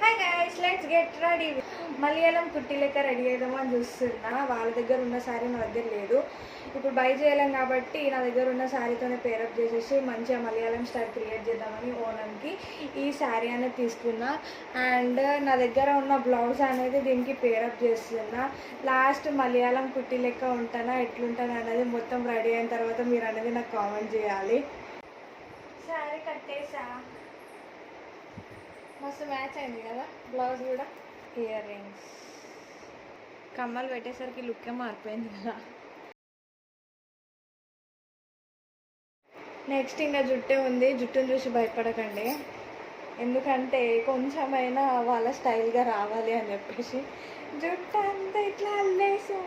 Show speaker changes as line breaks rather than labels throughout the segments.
Hi guys, let's get ready. Malayalam కుట్టి లెక్క ready అయిదామని చూస్తున్నా. వాళ్ళ దగ్గర ఉన్న శారీ నా దగ్గర లేదు. ఇప్పుడు బై చేయలేం కాబట్టి నా దగ్గర ఉన్న శారీతోనే పేరప్ చేసేసి మంచిగా మలయాళం స్టైల్ క్రియేట్ చేద్దామని ఓనంకి ఈ శారీ అనేది తీసుకున్నా. అండ్ నా దగ్గర ఉన్న బ్లౌజ్ అనేది దీనికి పేరప్ చేస్తున్నా. లాస్ట్ మలయాళం కుట్టి లెక్క ఉంటానా ఎట్లుంటానా అనేది మొత్తం రెడీ అయిన తర్వాత మీరు అనేది నాకు కామెంట్ చేయాలి. శారీ కట్టేసా, మస్తు మ్యాచ్ అయింది కదా బ్లౌజ్ కూడా. ఇయర్ రింగ్స్, కమ్మలు పెట్టేసరికి లుక్కే మారిపోయింది కదా. నెక్స్ట్ ఇంకా జుట్టే ఉంది. జుట్టును చూసి భయపడకండి, ఎందుకంటే కొంచెమైనా వాళ్ళ స్టైల్గా రావాలి అని చెప్పేసి జుట్టు అంతా ఇట్లా అల్లేసి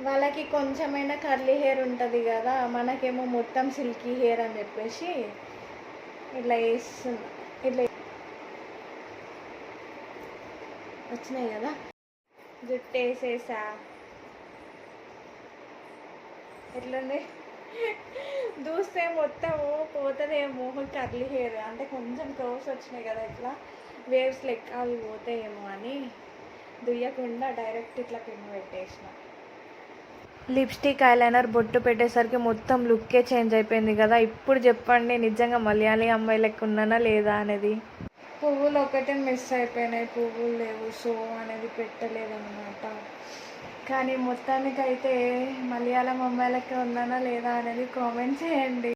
వాళ్ళకి కొంచెమైనా కర్లీ హెయిర్ ఉంటుంది కదా, మనకేమో మొత్తం సిల్కీ హెయిర్ అని చెప్పేసి ఇట్లా వేస్తున్నా. ఇట్లా వచ్చినాయి కదా, జుట్టు వేసేసా. ఎట్లుంది? చూస్తే మొత్తం పోతుందేమో కర్లీ హెయిర్, అంటే కొంచెం కర్వ్స్ వచ్చినాయి కదా, ఇట్లా వేవ్స్ లెక్క అవి పోతాయేమో అని దుయ్యకుండా డైరెక్ట్ ఇట్లా పిన్ పెట్టేసిన. లిప్స్టిక్, ఐలైనర్, బొట్టు పెట్టేసరికి మొత్తం లుక్కే చేంజ్ అయిపోయింది కదా. ఇప్పుడు చెప్పండి, నిజంగా మలయాళీ అమ్మాయి లెక్క ఉన్నానా లేదా అనేది. పువ్వులు ఒకటే మిస్ అయిపోయినాయి, పువ్వులు లేవు, సో అనేది పెట్టలేదన్నమాట. కానీ మొత్తానికైతే మలయాళం అమ్మాయిలకే ఉన్నానా లేదా అనేది కామెంట్ చేయండి.